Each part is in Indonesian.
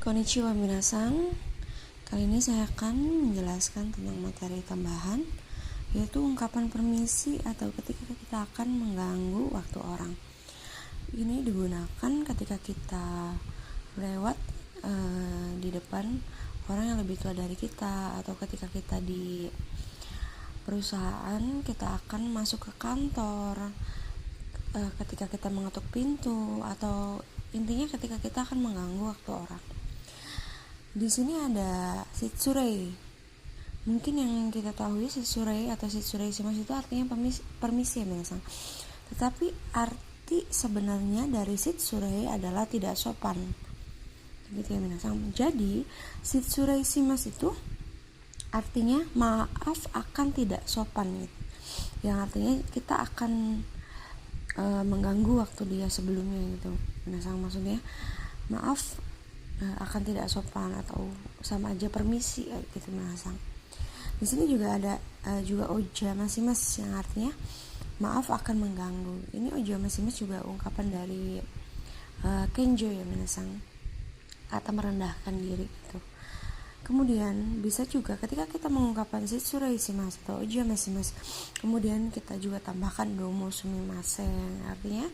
Konnichiwa minasan. Kali ini saya akan menjelaskan tentang materi tambahan, yaitu ungkapan permisi atau ketika kita akan mengganggu waktu orang. Ini digunakan ketika kita lewat di depan orang yang lebih tua dari kita, atau ketika kita di perusahaan kita akan masuk ke kantor, ketika kita mengetuk pintu, atau intinya ketika kita akan mengganggu waktu orang. Di sini ada Shitsurei. Mungkin yang kita tahu Shitsurei atau Shitsurei shimasu itu artinya permisi ya minasan. Tetapi arti sebenarnya dari Shitsurei adalah tidak sopan. Gitu ya minasan. Jadi Shitsurei shimasu itu artinya maaf akan tidak sopan gitu. Yang artinya kita akan mengganggu waktu dia sebelumnya gitu. Minasan maksudnya maaf akan tidak sopan atau sama aja permisi gitu minasan. Di sini juga ada juga ojamasimasu yang artinya maaf akan mengganggu. Ini ojamasimasu juga ungkapan dari kenjo ya minasan, kata merendahkan diri gitu. Kemudian bisa juga ketika kita mengungkapkan shitsurei shimasu atau ojamasimasu, kemudian kita juga tambahkan domo sumimasen, artinya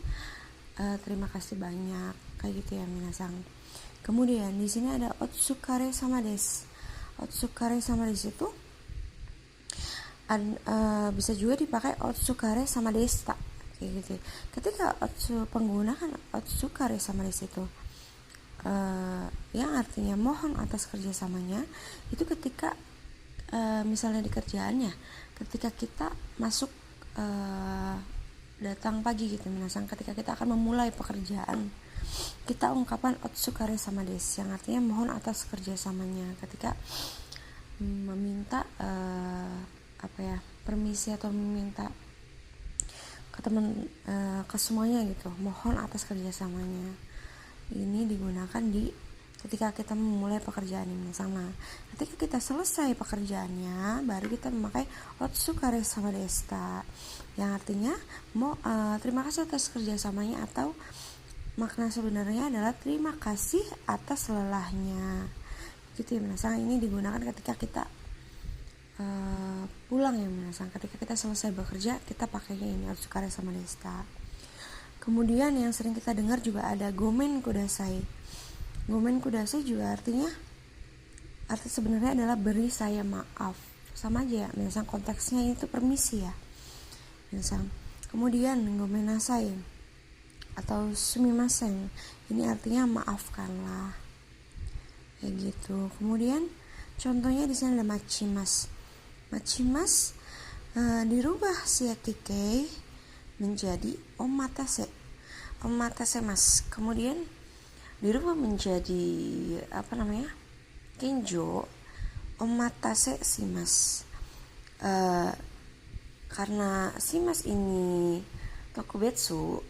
terima kasih banyak, kayak gitu ya minasan. Kemudian di sini ada otsukare sama desu. Otsukare sama desu itu bisa juga dipakai otsukare sama desta, kayak gitu. Ketika penggunaan otsukare sama desu itu yang artinya mohon atas kerjasamanya, itu ketika misalnya di kerjaannya, ketika kita masuk datang pagi gitu minasan, ketika kita akan memulai pekerjaan, kita ungkapan otsukare sama desu yang artinya mohon atas kerjasamanya ketika meminta permisi atau meminta ke teman ke semuanya gitu, mohon atas kerjasamanya. Ini digunakan di ketika kita memulai pekerjaan ini sama. Ketika kita selesai pekerjaannya, baru kita memakai otsukare sama desta yang artinya terima kasih atas kerjasamanya, atau makna sebenarnya adalah terima kasih atas lelahnya gitu ya minasan. Ini digunakan ketika kita pulang ya minasan. Ketika kita selesai bekerja, kita pakainya ini otsukare sama desta. Kemudian yang sering kita dengar juga ada gomen kudasai. Gomen kudasai juga artinya arti sebenarnya adalah beri saya maaf. Sama aja ya minasan, konteksnya itu permisi ya minasan. Kemudian gomen nasai atau sumimasen, ini artinya maafkanlah, kayak gitu. Kemudian contohnya di sini ada machimas. Machimas dirubah shiatike menjadi omatase. Omatase mas. Kemudian dirubah menjadi kenjo omatase shimas. Karena shimas ini tokubetsu,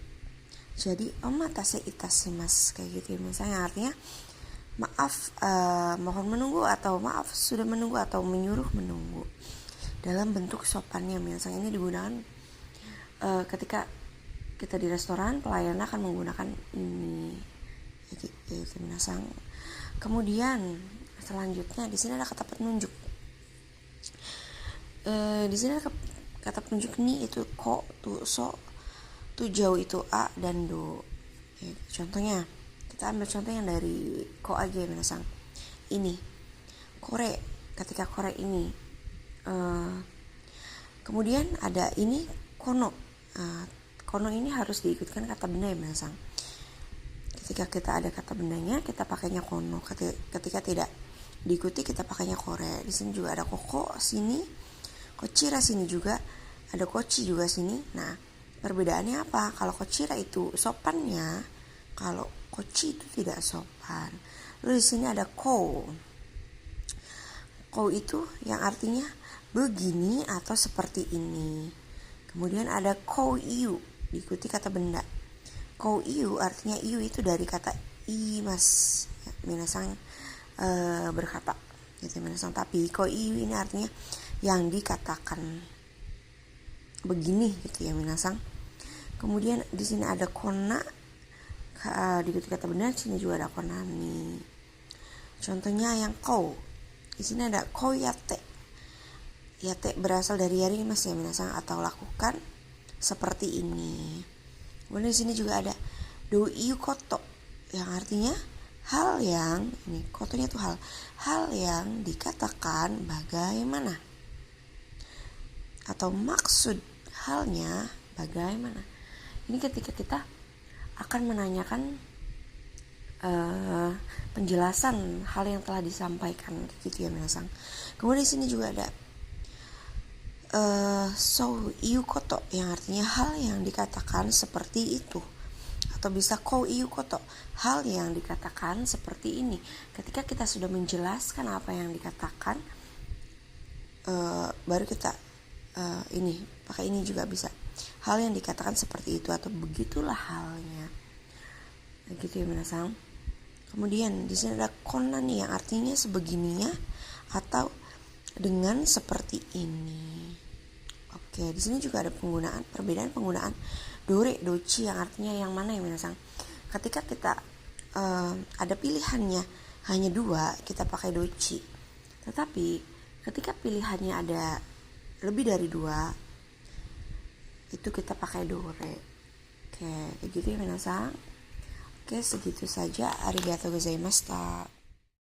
jadi omatase itashimasu, kayak gitu ya misalnya, artinya maaf mohon menunggu, atau maaf sudah menunggu, atau menyuruh menunggu dalam bentuk sopannya misalnya. Ini digunakan ketika kita di restoran, pelayan akan menggunakan ini gitu minasang. Kemudian selanjutnya di sini ada kata penunjuk. Di sini ada kata penunjuk ni, itu ko tu so tu jauh itu a dan do. Contohnya kita ambil contoh yang dari ko aja ya minasang. Ini kore, ketika kore ini kemudian ada ini kono. Kono ini harus diikutkan kata benda ya minasang. Ketika kita ada kata bendanya, kita pakainya kono. Ketika tidak diikuti, kita pakainya kore. Di sini juga ada koko sini, kochira sini juga ada kochi juga sini. Nah, perbedaannya apa? Kalau kochira itu sopannya, kalau kochi itu tidak sopan. Lalu di sini ada kou. Kou itu yang artinya begini atau seperti ini. Kemudian ada kou iu, diikuti kata benda. Kou iu artinya iu itu dari kata imas ya, minasan berkata gitu minasan. Tapi kou iu ini artinya yang dikatakan begini gitu ya minasan. Kemudian di sini ada kona, diikuti kata benda. Di sini juga ada konani. Contohnya yang kou. Di sini ada kou yate. Yate berasal dari yarimasu ya minasan, atau lakukan seperti ini. Kemudian di sini juga ada do iu koto yang artinya hal yang, ini kotonya tuh hal yang dikatakan bagaimana, atau maksud halnya bagaimana. Ini ketika kita akan menanyakan penjelasan hal yang telah disampaikan gitu ya minasan. Kemudian di sini juga ada so iu koto yang artinya hal yang dikatakan seperti itu, atau bisa kou iu koto, hal yang dikatakan seperti ini. Ketika kita sudah menjelaskan apa yang dikatakan, baru kita ini pakai ini juga bisa, hal yang dikatakan seperti itu atau begitulah halnya, gitu ya minasan. Kemudian di sini ada konani yang artinya sebegininya atau dengan seperti ini. Oke, di sini juga ada perbedaan penggunaan dore, dochi yang artinya yang mana ya minasan. Ketika kita ada pilihannya hanya 2, kita pakai dochi. Tetapi ketika pilihannya ada lebih dari 2, itu kita pakai dore. Oke, gitu ya minasan. Oke, segitu saja. Arigatou gozaimashita.